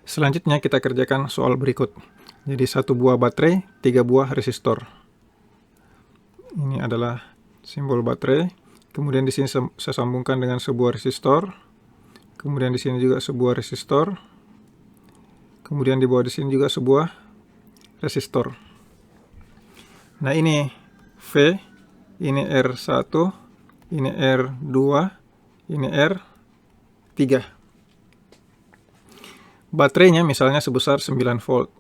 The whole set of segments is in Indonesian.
Selanjutnya kita kerjakan soal berikut. Jadi 1 buah baterai, 3 buah resistor. Ini adalah simbol baterai. Kemudian di sini saya sambungkan dengan sebuah resistor. Kemudian di sini juga sebuah resistor. Kemudian di bawah di sini juga sebuah resistor. Nah, ini V, ini R1, ini R2, ini R3. Baterainya misalnya sebesar 9 volt.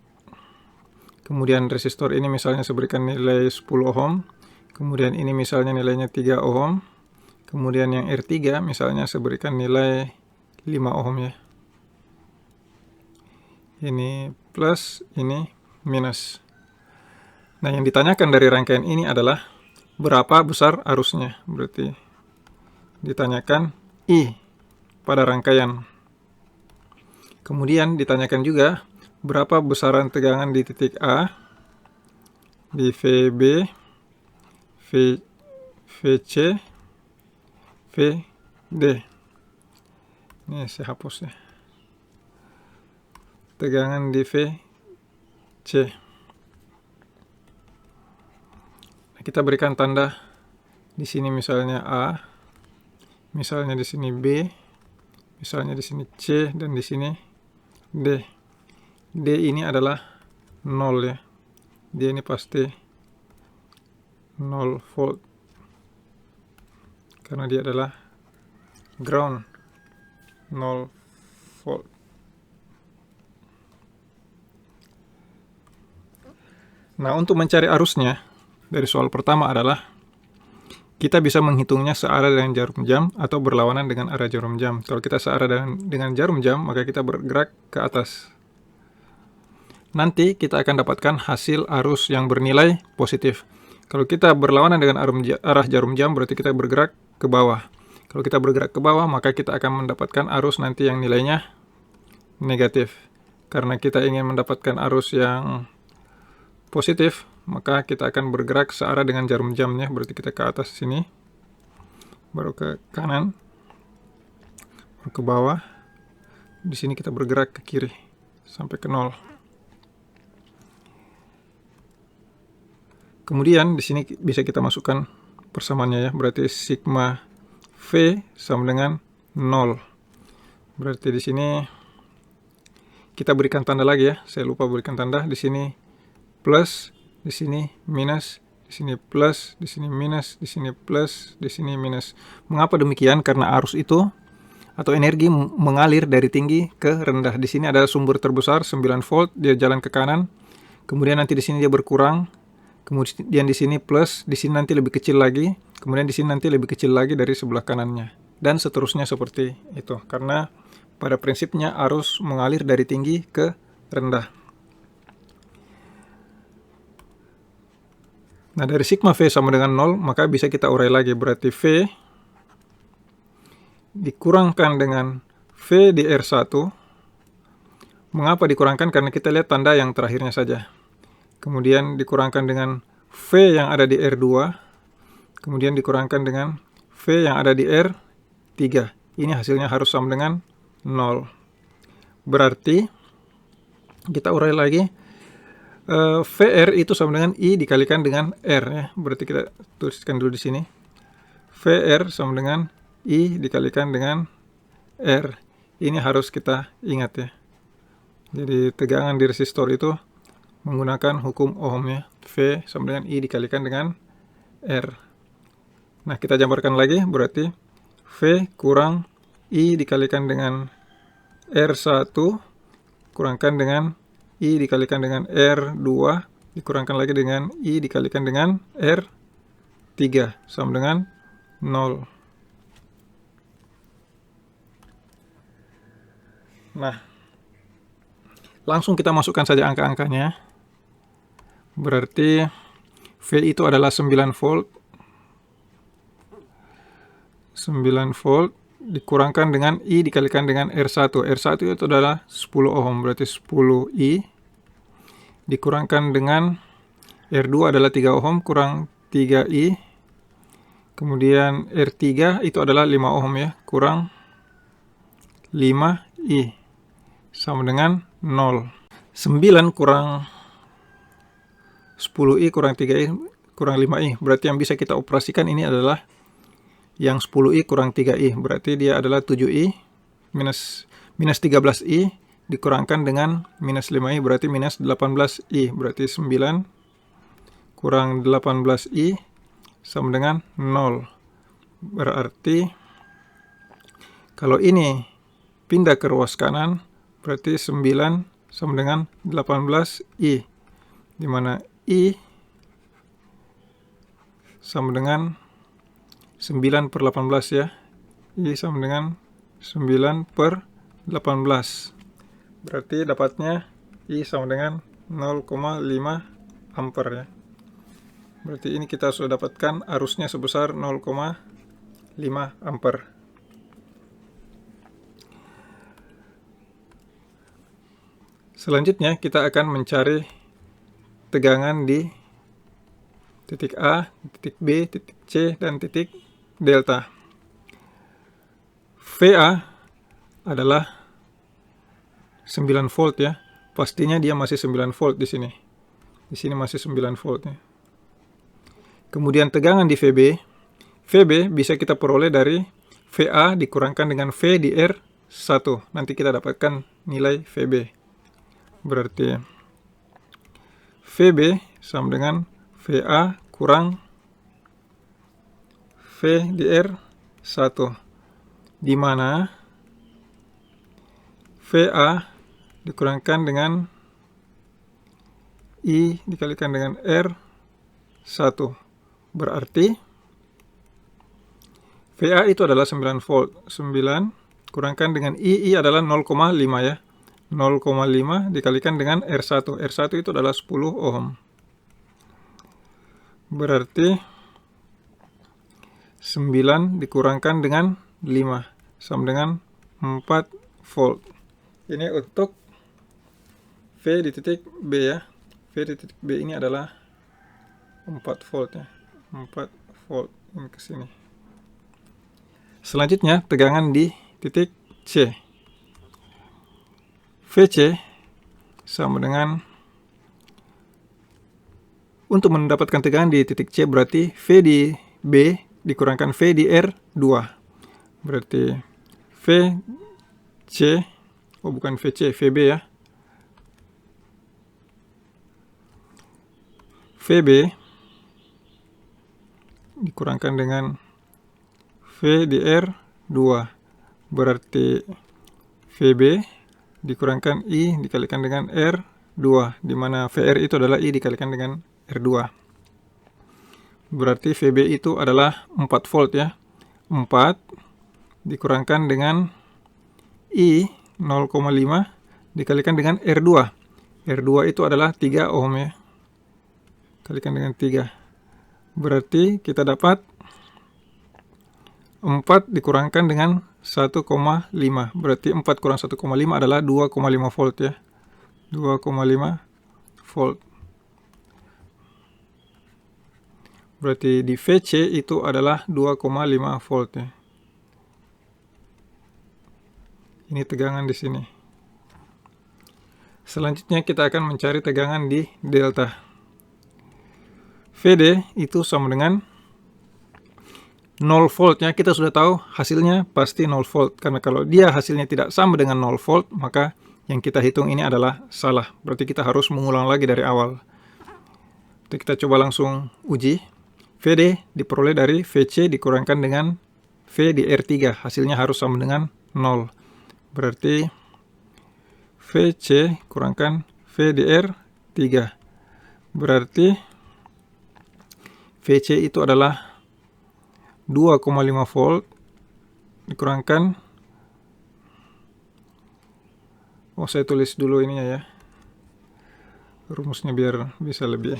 Kemudian resistor ini misalnya saya berikan nilai 10 ohm. Kemudian ini misalnya nilainya 3 ohm. Kemudian yang R3 misalnya saya berikan nilai 5 ohm ya. Ini plus, ini minus. Nah, yang ditanyakan dari rangkaian ini adalah berapa besar arusnya. Berarti ditanyakan I pada rangkaian. Kemudian ditanyakan juga berapa besaran tegangan di titik A, di VB, VC, VD. Ini saya hapus ya. Tegangan di VC. Nah, kita berikan tanda di sini misalnya A, misalnya di sini B, misalnya di sini C, dan di sini D. D ini adalah 0 ya. D ini pasti 0 volt. Karena dia adalah ground. 0 volt. Nah, untuk mencari arusnya, dari soal pertama adalah kita bisa menghitungnya searah dengan jarum jam atau berlawanan dengan arah jarum jam. Kalau kita searah dengan jarum jam, maka kita bergerak ke atas. Nanti kita akan dapatkan hasil arus yang bernilai positif. Kalau kita berlawanan dengan arah jarum jam, berarti kita bergerak ke bawah. Kalau kita bergerak ke bawah, maka kita akan mendapatkan arus nanti yang nilainya negatif. Karena kita ingin mendapatkan arus yang positif, maka kita akan bergerak searah dengan jarum jamnya. Berarti kita ke atas sini, baru ke kanan, baru ke bawah. Di sini kita bergerak ke kiri sampai ke 0. Kemudian di sini bisa kita masukkan persamaannya ya. Berarti sigma V sama dengan 0. Berarti di sini kita berikan tanda lagi ya. Saya lupa berikan tanda. Di sini plus, di sini minus, di sini plus, di sini minus, di sini plus, di sini minus. Mengapa demikian? Karena arus itu atau energi mengalir dari tinggi ke rendah. Di sini ada sumber terbesar 9 volt, dia jalan ke kanan. Kemudian nanti di sini dia berkurang. Kemudian di sini plus, di sini nanti lebih kecil lagi. Kemudian di sini nanti lebih kecil lagi dari sebelah kanannya. Dan seterusnya seperti itu. Karena pada prinsipnya arus mengalir dari tinggi ke rendah. Nah, dari sigma V sama dengan 0, maka bisa kita urai lagi. Berarti V dikurangkan dengan V di R1. Mengapa dikurangkan? Karena kita lihat tanda yang terakhirnya saja. Kemudian dikurangkan dengan V yang ada di R2. Kemudian dikurangkan dengan V yang ada di R3. Ini hasilnya harus sama dengan 0. Berarti kita urai lagi. VR itu sama dengan I dikalikan dengan R ya. Berarti kita tuliskan dulu di sini. VR sama dengan I dikalikan dengan R. Ini harus kita ingat ya. Jadi tegangan di resistor itu menggunakan hukum Ohm ya. V sama dengan I dikalikan dengan R. Nah, kita jambarkan lagi. Berarti V kurang I dikalikan dengan R1 kurangkan dengan I dikalikan dengan R2 dikurangkan lagi dengan I dikalikan dengan R3 sama dengan 0. Nah, langsung kita masukkan saja angka-angkanya. Berarti V itu adalah 9 volt. 9 volt dikurangkan dengan I dikalikan dengan R1. R1 itu adalah 10 ohm, berarti 10 I. Dikurangkan dengan R2 adalah 3 ohm, kurang 3 I. Kemudian R3 itu adalah 5 ohm ya, kurang 5 I. Sama dengan 0. 9 kurang 10i kurang 3i kurang 5i. Berarti yang bisa kita operasikan ini adalah yang 10i kurang 3i. Berarti dia adalah 7i minus 13i dikurangkan dengan minus 5i. Berarti minus 18i. Berarti 9 kurang 18i sama dengan 0. Berarti kalau ini pindah ke ruas kanan, berarti 9 sama dengan 18i. Di mana i sama dengan 9 per 18 ya. I sama dengan 9 per 18. Berarti dapatnya I sama dengan 0,5 ampere ya. Berarti ini kita sudah dapatkan arusnya sebesar 0,5 ampere. Selanjutnya kita akan mencari tegangan di titik A, titik B, titik C, dan titik delta. VA adalah 9 volt ya. Pastinya dia masih 9 volt di sini. Di sini masih 9 volt ya. Kemudian tegangan di VB. VB bisa kita peroleh dari VA dikurangkan dengan V di R1. Nanti kita dapatkan nilai VB. Berarti VB sama dengan VA kurang V di R1. Di mana VA dikurangkan dengan I dikalikan dengan R1. Berarti VA itu adalah 9 volt. 9 kurangkan dengan I adalah 0,5 ya. 0,5 dikalikan dengan R1. R1 itu adalah 10 ohm. Berarti 9 dikurangkan dengan 5 sama dengan 4 volt. Ini untuk V di titik B ya. V di titik B ini adalah 4 volt ya. 4 volt ini ke sini. Selanjutnya tegangan di titik C. VC sama dengan, untuk mendapatkan tegangan di titik C berarti V di B dikurangkan V di R2. Berarti VC, oh bukan VC, VB ya. VB dikurangkan dengan V di R2. Berarti VB dikurangkan I dikalikan dengan R2, di mana VR itu adalah I dikalikan dengan R2. Berarti VB itu adalah 4 volt ya. 4 dikurangkan dengan I 0,5 dikalikan dengan R2. R2 itu adalah 3 ohm ya. Kalikan dengan 3. Berarti kita dapat 4 dikurangkan dengan 1,5. Berarti 4 kurang 1,5 adalah 2,5 volt ya. 2,5 volt. Berarti di VC itu adalah 2,5 volt ya. Ini tegangan di sini. Selanjutnya kita akan mencari tegangan di delta. VD itu sama dengan 0 voltnya. Kita sudah tahu hasilnya pasti 0 volt. Karena kalau dia hasilnya tidak sama dengan 0 volt, maka yang kita hitung ini adalah salah. Berarti kita harus mengulang lagi dari awal. Jadi kita coba langsung uji. VD diperoleh dari VC dikurangkan dengan V di R3. Hasilnya harus sama dengan 0. Berarti VC kurangkan V di R3. Berarti VC itu adalah 2,5 volt dikurangkan, oh saya tulis dulu ininya ya, rumusnya biar bisa lebih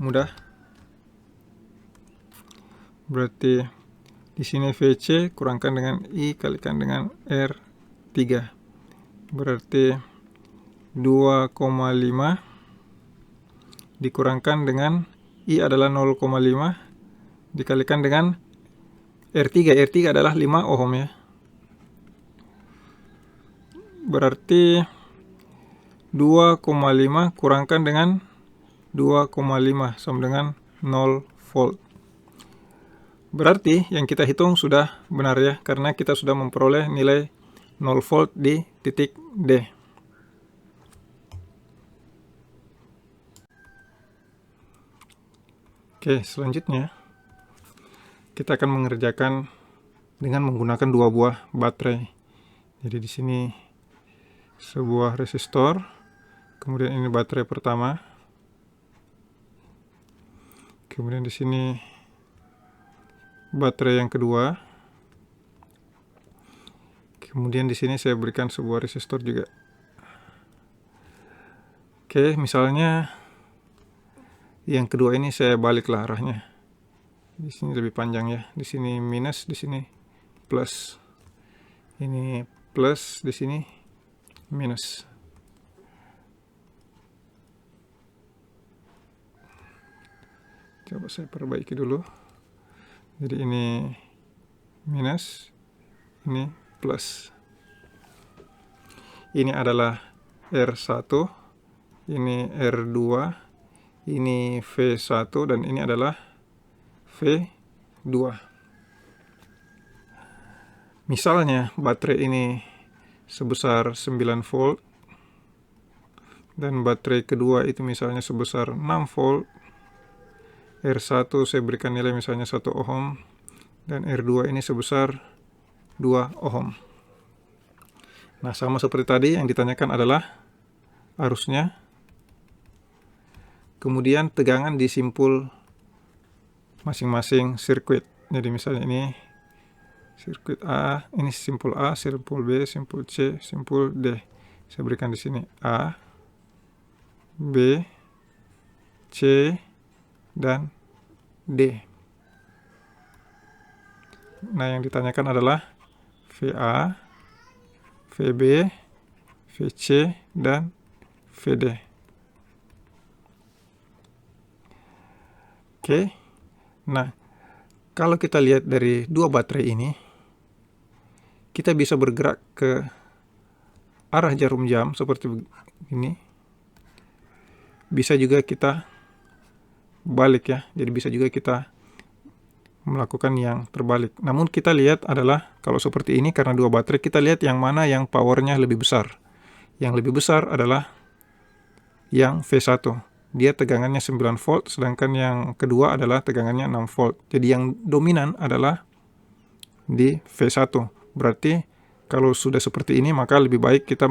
mudah. Berarti di sini VC kurangkan dengan I kalikan dengan R3. Berarti 2,5 dikurangkan dengan I adalah 0,5 dikalikan dengan R3. R3 adalah 5 ohm ya. Berarti 2,5 kurangkan dengan 2,5 sama dengan 0 volt. Berarti yang kita hitung sudah benar ya, karena kita sudah memperoleh nilai 0 volt di titik D. Oke, selanjutnya kita akan mengerjakan dengan menggunakan dua buah baterai. Jadi di sini sebuah resistor, kemudian ini baterai pertama. Kemudian di sini baterai yang kedua. Kemudian di sini saya berikan sebuah resistor juga. Oke, misalnya yang kedua ini saya baliklah arahnya. Di sini lebih panjang ya. Di sini minus, di sini plus. Ini plus, di sini minus. Coba saya perbaiki dulu. Jadi ini minus, ini plus. Ini adalah R1, ini R2, ini V1, dan ini adalah V2. Misalnya baterai ini sebesar 9 volt, dan baterai kedua itu misalnya sebesar 6 volt. R1 saya berikan nilai misalnya 1 ohm, dan R2 ini sebesar 2 ohm. Nah, sama seperti tadi, yang ditanyakan adalah arusnya, kemudian tegangan di simpul masing-masing sirkuit. Jadi misalnya ini sirkuit A, ini simpul A, simpul B, simpul C, simpul D. Saya berikan di sini A, B, C, dan D. Nah, yang ditanyakan adalah VA, VB, VC, dan VD. Oke. Nah, kalau kita lihat dari dua baterai ini, kita bisa bergerak ke arah jarum jam seperti ini. Bisa juga kita balik ya. Jadi bisa juga kita melakukan yang terbalik. Namun kita lihat adalah kalau seperti ini, karena dua baterai, kita lihat yang mana yang powernya lebih besar. Yang lebih besar adalah yang V1. Dia tegangannya 9 volt, sedangkan yang kedua adalah tegangannya 6 volt. Jadi yang dominan adalah di V1. Berarti kalau sudah seperti ini, maka lebih baik kita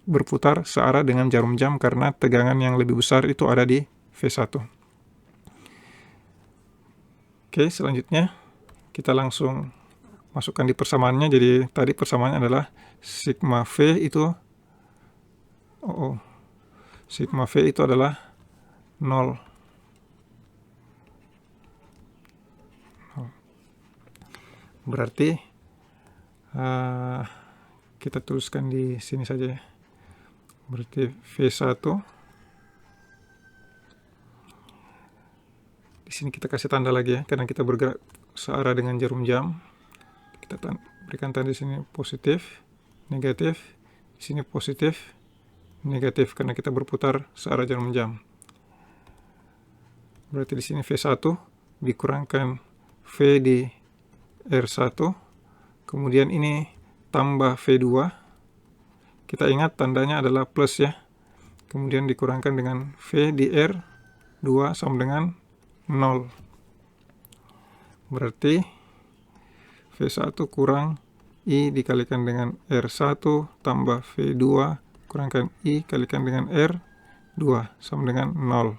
berputar searah dengan jarum jam, karena tegangan yang lebih besar itu ada di V1. Oke, selanjutnya kita langsung masukkan di persamaannya. Jadi tadi persamaannya adalah sigma V itu sigma V itu adalah 0. Berarti kita tuliskan di sini saja ya. Berarti V1. Di sini kita kasih tanda lagi ya, karena kita bergerak searah dengan jarum jam. Kita berikan tanda di sini positif, negatif, di sini positif, negatif, karena kita berputar searah jarum jam. Berarti di sini V1 dikurangkan V di R1, kemudian ini tambah V2. Kita ingat tandanya adalah plus ya. Kemudian dikurangkan dengan V di R2 sama dengan 0. Berarti V1 kurang I dikalikan dengan R1 tambah V2 kurangkan I kalikan dengan R2 sama dengan 0.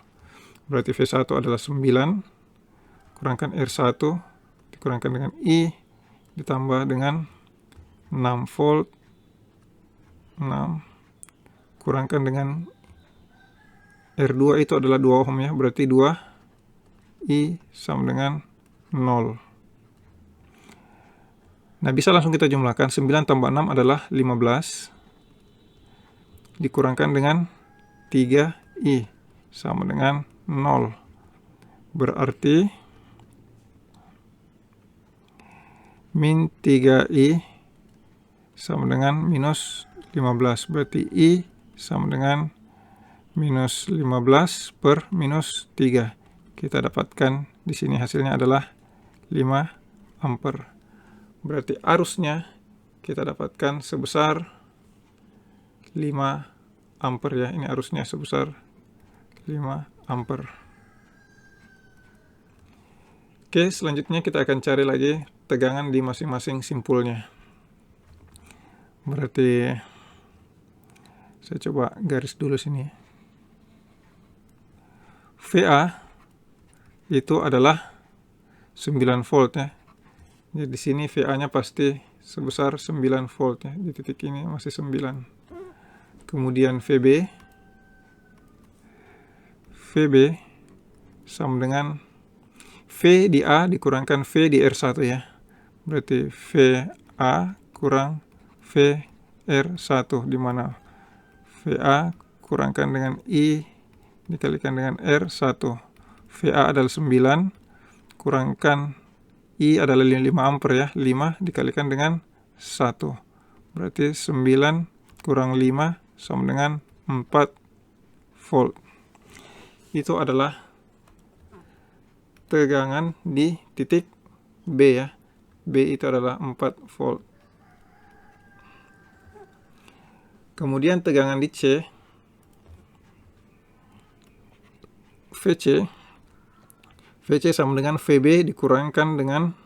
Berarti V1 adalah 9 kurangkan R1 dikurangkan dengan I ditambah dengan 6 volt 6 kurangkan dengan R2 itu adalah 2 ohm ya. Berarti 2 I sama dengan 0. Nah, bisa langsung kita jumlahkan. 9 tambah 6 adalah 15. Dikurangkan dengan 3I sama dengan 0. Berarti min 3I sama dengan minus 15. Berarti I sama dengan minus 15 per minus 3. Kita dapatkan di sini hasilnya adalah 5 ampere. Berarti arusnya kita dapatkan sebesar 5 ampere ya. Ini arusnya sebesar 5 ampere. Oke, selanjutnya kita akan cari lagi tegangan di masing-masing simpulnya. Berarti saya coba garis dulu sini. VA itu adalah 9 volt ya. Jadi di sini VA-nya pasti sebesar 9 volt ya. Di titik ini masih 9. Kemudian VB sama dengan V di A dikurangkan V di R1 ya. Berarti VA kurang V R1, di mana VA kurangkan dengan I dikalikan dengan R1. VA adalah 9, kurangkan I adalah 5 ampere ya. 5 dikalikan dengan 1. Berarti 9 kurang 5 sama dengan 4 volt. Itu adalah tegangan di titik B ya. B itu adalah 4 volt. Kemudian tegangan di C, VC sama dengan VB dikurangkan dengan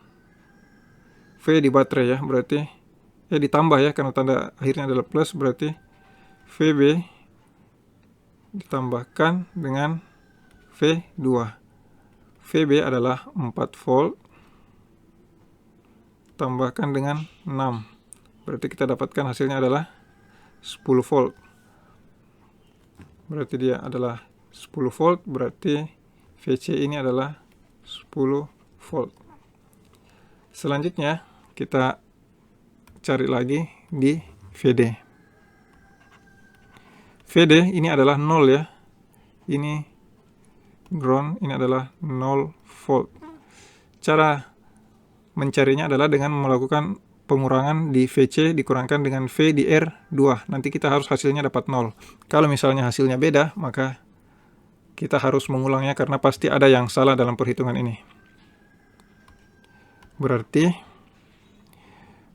V di baterai ya. Berarti ditambah ya, karena tanda akhirnya adalah plus, berarti VB ditambahkan dengan V2. VB adalah 4 volt tambahkan dengan 6. Berarti kita dapatkan hasilnya adalah 10 volt. Berarti dia adalah 10 volt, berarti VC ini adalah 10 volt. Selanjutnya kita cari lagi di VD. VD ini adalah 0 ya. Ini ground, ini adalah 0 volt. Cara mencarinya adalah dengan melakukan pengurangan di VC dikurangkan dengan V di R2. Nanti kita harus hasilnya dapat 0. Kalau misalnya hasilnya beda, maka kita harus mengulangnya karena pasti ada yang salah dalam perhitungan ini. Berarti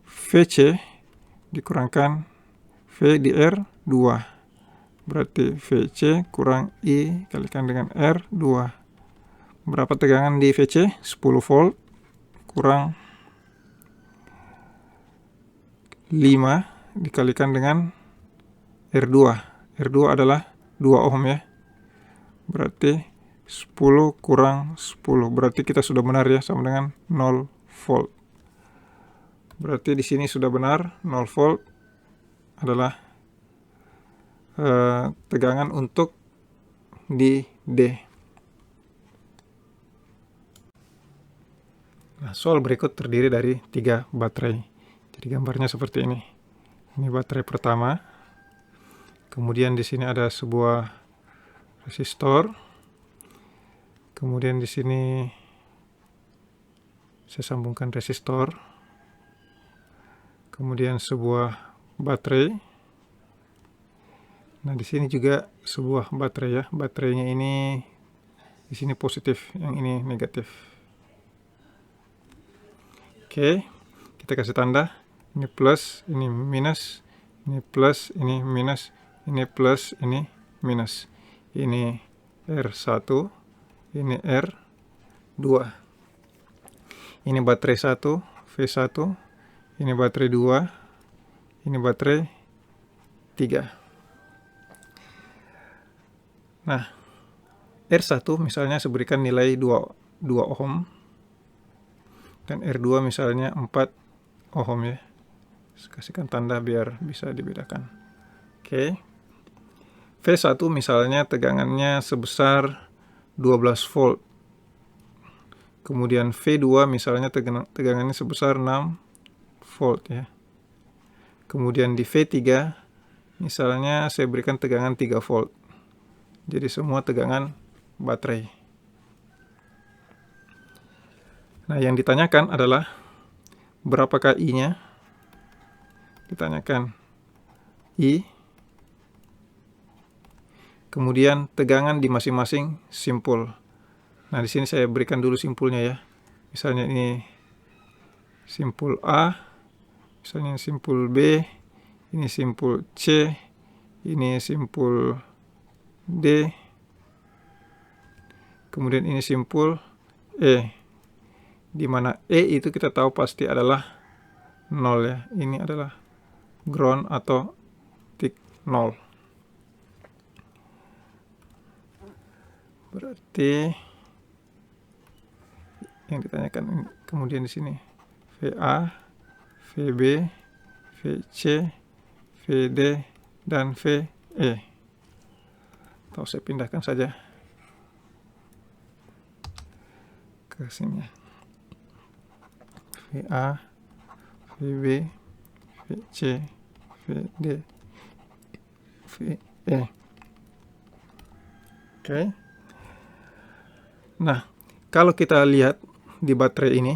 VC dikurangkan V di R2. Berarti VC kurang I kalikan dengan R2. Berapa tegangan di VC? 10 volt kurang 5 dikalikan dengan R2. R2 adalah 2 ohm ya. Berarti 10 kurang 10. Berarti kita sudah benar ya, sama dengan 0 volt. Berarti di sini sudah benar 0 volt adalah tegangan untuk di D. Nah, soal berikut terdiri dari 3 baterai. Jadi gambarnya seperti ini. Ini baterai pertama. Kemudian di sini ada sebuah resistor. Kemudian di sini saya sambungkan resistor. Kemudian sebuah baterai. Nah, di sini juga sebuah baterai ya. Baterainya ini di sini positif, yang ini negatif. Oke, kita kasih tanda. Ini plus, ini minus, ini plus, ini minus, ini plus, ini minus. Ini R1, ini R2. Ini baterai 1, V1, ini baterai 2, ini baterai 3. Nah, R1 misalnya saya berikan nilai 2 ohm, dan R2 misalnya 4 ohm ya. Kasihkan tanda biar bisa dibedakan. Oke. V1 misalnya tegangannya sebesar 12 volt. Kemudian V2 misalnya tegangannya sebesar 6 volt ya. Kemudian di V3 misalnya saya berikan tegangan 3 volt. Jadi semua tegangan baterai. Nah, yang ditanyakan adalah berapakah I-nya? Ditanyakan I kemudian tegangan di masing-masing simpul. Nah, di sini saya berikan dulu simpulnya ya. Misalnya ini simpul A, misalnya simpul B, ini simpul C, ini simpul D, kemudian ini simpul E. Di mana E itu kita tahu pasti adalah 0 ya. Ini adalah ground atau titik 0. Berarti yang ditanyakan kemudian di sini VA, VB, VC, VD, dan VE. Atau saya pindahkan saja ke sini. VA, VB, VC, VD, VE. Oke. Nah, kalau kita lihat di baterai ini,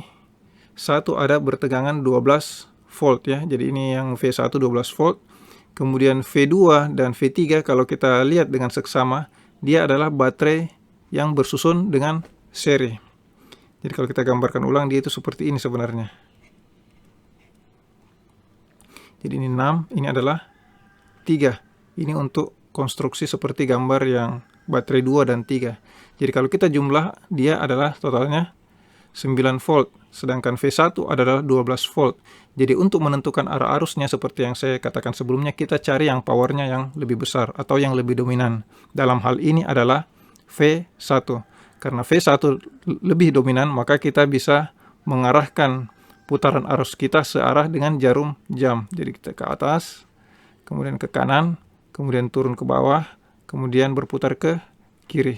satu ada bertegangan 12 volt ya. Jadi ini yang V1 12 volt. Kemudian V2 dan V3 kalau kita lihat dengan seksama, dia adalah baterai yang bersusun dengan seri. Jadi kalau kita gambarkan ulang, dia itu seperti ini sebenarnya. Jadi ini 6, ini adalah 3. Ini untuk konstruksi seperti gambar yang baterai 2 dan 3. Jadi kalau kita jumlah, dia adalah totalnya 9 volt, sedangkan V1 adalah 12 volt. Jadi untuk menentukan arah arusnya seperti yang saya katakan sebelumnya, kita cari yang powernya yang lebih besar atau yang lebih dominan. Dalam hal ini adalah V1. Karena V1 lebih dominan, maka kita bisa mengarahkan putaran arus kita searah dengan jarum jam. Jadi kita ke atas, kemudian ke kanan, kemudian turun ke bawah, kemudian berputar ke kiri.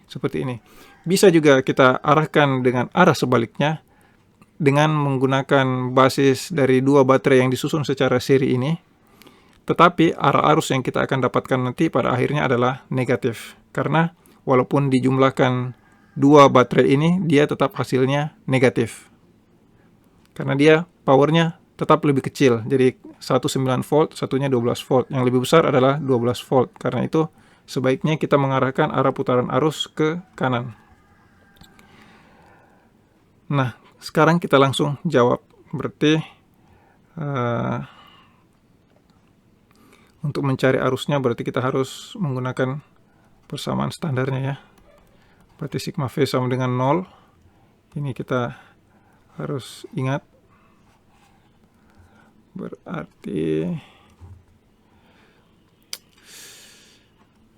Seperti ini. Bisa juga kita arahkan dengan arah sebaliknya dengan menggunakan basis dari dua baterai yang disusun secara seri ini. Tetapi arah arus yang kita akan dapatkan nanti pada akhirnya adalah negatif. Karena walaupun dijumlahkan dua baterai ini, dia tetap hasilnya negatif. Karena dia powernya tetap lebih kecil. Jadi satu 9 volt, satunya 12 volt. Yang lebih besar adalah 12 volt. Karena itu sebaiknya kita mengarahkan arah putaran arus ke kanan. Nah, sekarang kita langsung jawab. Berarti untuk mencari arusnya berarti kita harus menggunakan persamaan standarnya ya. Berarti sigma V sama dengan 0. Ini kita harus ingat. Berarti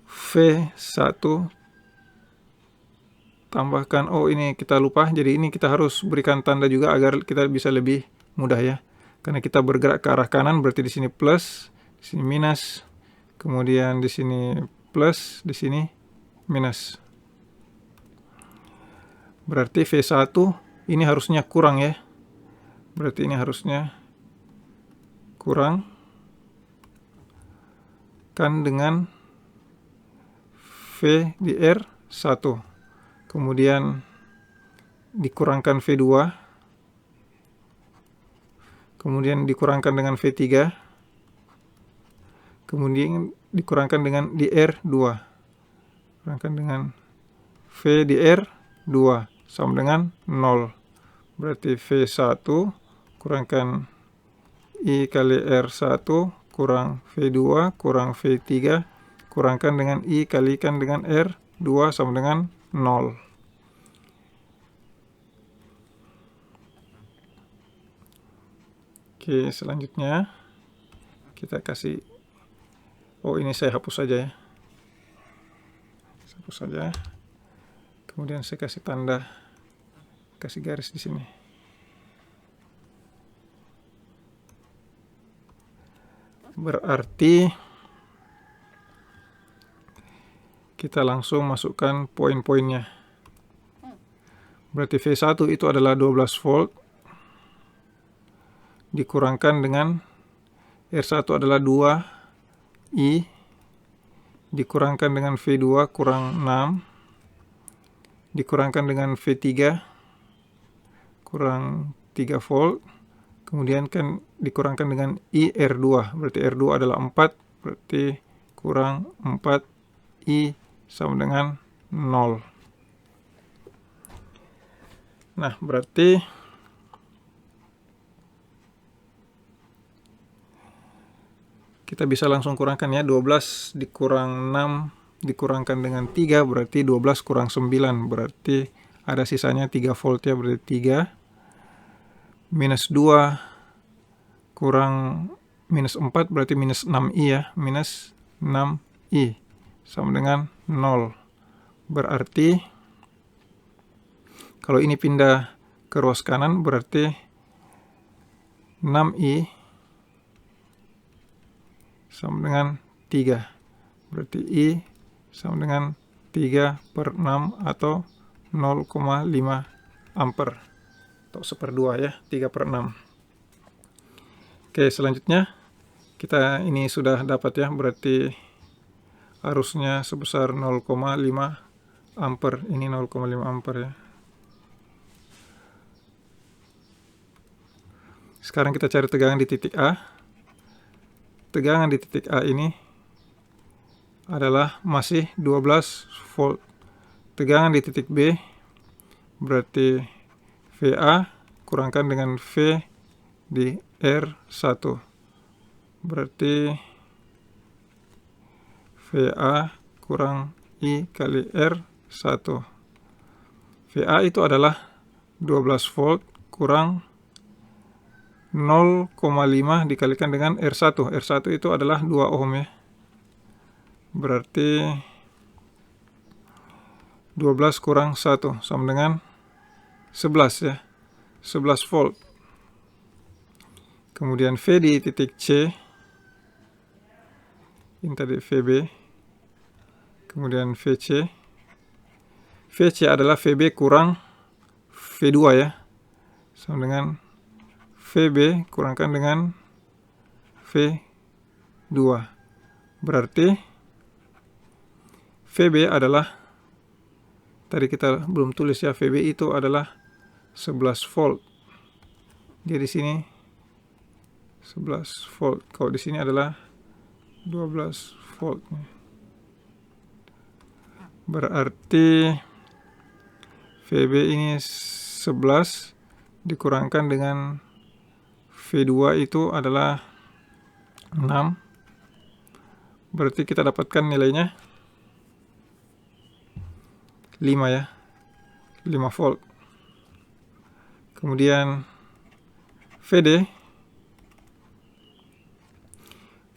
V1 tambahkan, oh ini kita lupa, jadi ini kita harus berikan tanda juga agar kita bisa lebih mudah ya. Karena kita bergerak ke arah kanan, berarti di sini plus, di sini minus, kemudian di sini plus, di sini minus. Berarti V1 ini harusnya kurang ya. Berarti ini harusnya kurang kan dengan V di R1. Kemudian dikurangkan V2. Kemudian dikurangkan dengan V3. Kemudian dikurangkan dengan di R2. Kurangkan dengan V di R2 sama dengan 0. Berarti V1 kurangkan I kali R1 kurang V2 kurang V3 kurangkan dengan I kalikan dengan R2 sama dengan 0. Oke, selanjutnya kita kasih, oh ini saya hapus saja ya. Saya hapus saja. Kemudian saya kasih tanda, kasih garis di sini. Berarti kita langsung masukkan poin-poinnya. Berarti V1 itu adalah 12 volt dikurangkan dengan R1 adalah 2 I dikurangkan dengan V2 kurang 6 dikurangkan dengan V3 kurang 3 volt, kemudian kan dikurangkan dengan IR2, berarti R2 adalah 4, berarti kurang 4 I sama dengan 0. Nah, berarti kita bisa langsung kurangkan ya. 12 dikurang 6 dikurangkan dengan 3 berarti 12 kurang 9. Berarti ada sisanya 3 volt ya. Berarti 3. Minus 2 kurang minus 4 berarti minus 6i ya. Minus 6i sama dengan 0. Berarti kalau ini pindah ke ruas kanan berarti 6i sama dengan 3. Berarti I sama dengan 3 per 6 atau 0,5 ampere. Atau 1/2 ya, 3 per 6. Oke, selanjutnya kita ini sudah dapat ya, berarti arusnya sebesar 0,5 ampere. Ini 0,5 ampere ya. Sekarang kita cari tegangan di titik A. Tegangan di titik A ini adalah masih 12 volt. Tegangan di titik B berarti VA kurangkan dengan V di R1. Berarti VA kurang I kali R1. VA itu adalah 12 volt kurang 0,5 dikalikan dengan R1. R1 itu adalah 2 ohm ya. Berarti 12 kurang 1 sama dengan 11 ya. 11 volt. Kemudian V di titik C. Ini tadi VB. Kemudian VC. VC adalah VB kurang V2 ya. Sama dengan VB kurangkan dengan V2. Berarti VB adalah, tadi kita belum tulis ya, VB itu adalah 11 volt. Jadi di sini 11 volt. Kalau di sini adalah 12 volt. Berarti VB ini 11 dikurangkan dengan V2 itu adalah 6. Berarti kita dapatkan nilainya 5 ya. 5 volt. Kemudian VD.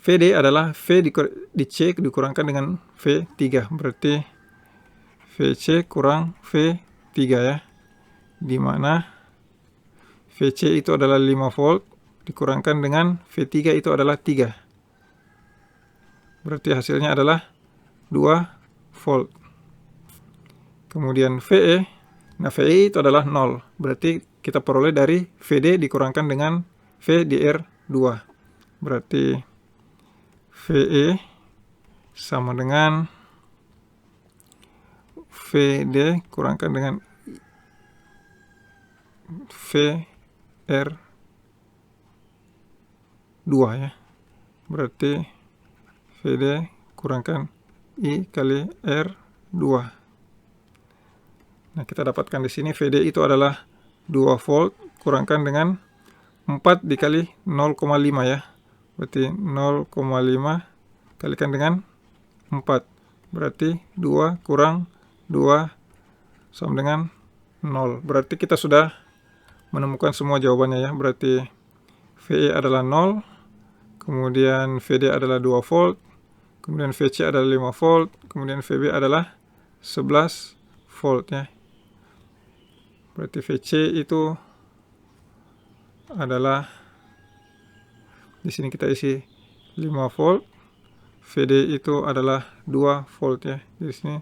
VD adalah V di C dikurangkan dengan V3. Berarti VC kurang V3 ya. Di mana VC itu adalah 5 volt dikurangkan dengan V3 itu adalah 3. Berarti hasilnya adalah 2 volt. Kemudian VE. Nah, VE itu adalah 0. Berarti kita peroleh dari VD dikurangkan dengan V di R2. Berarti VE sama dengan VD kurangkan dengan VR2 ya. Berarti VD kurangkan I kali R2. Nah, kita dapatkan di sini VD itu adalah 2 volt kurangkan dengan 4 dikali 0,5 ya. Berarti 0,5 kalikan dengan 4. Berarti 2 kurang 2 sama dengan 0. Berarti kita sudah menemukan semua jawabannya ya. Berarti VE adalah 0. Kemudian VD adalah 2 volt. Kemudian VC adalah 5 volt. Kemudian VB adalah 11 volt ya. Berarti VC itu adalah, di sini kita isi 5 volt. VD itu adalah 2 volt ya. Di sini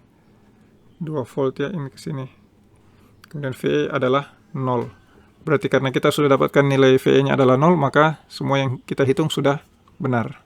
2 volt ya, ini ke sini. Kemudian VE adalah 0. Berarti karena kita sudah dapatkan nilai VE-nya adalah 0, maka semua yang kita hitung sudah benar.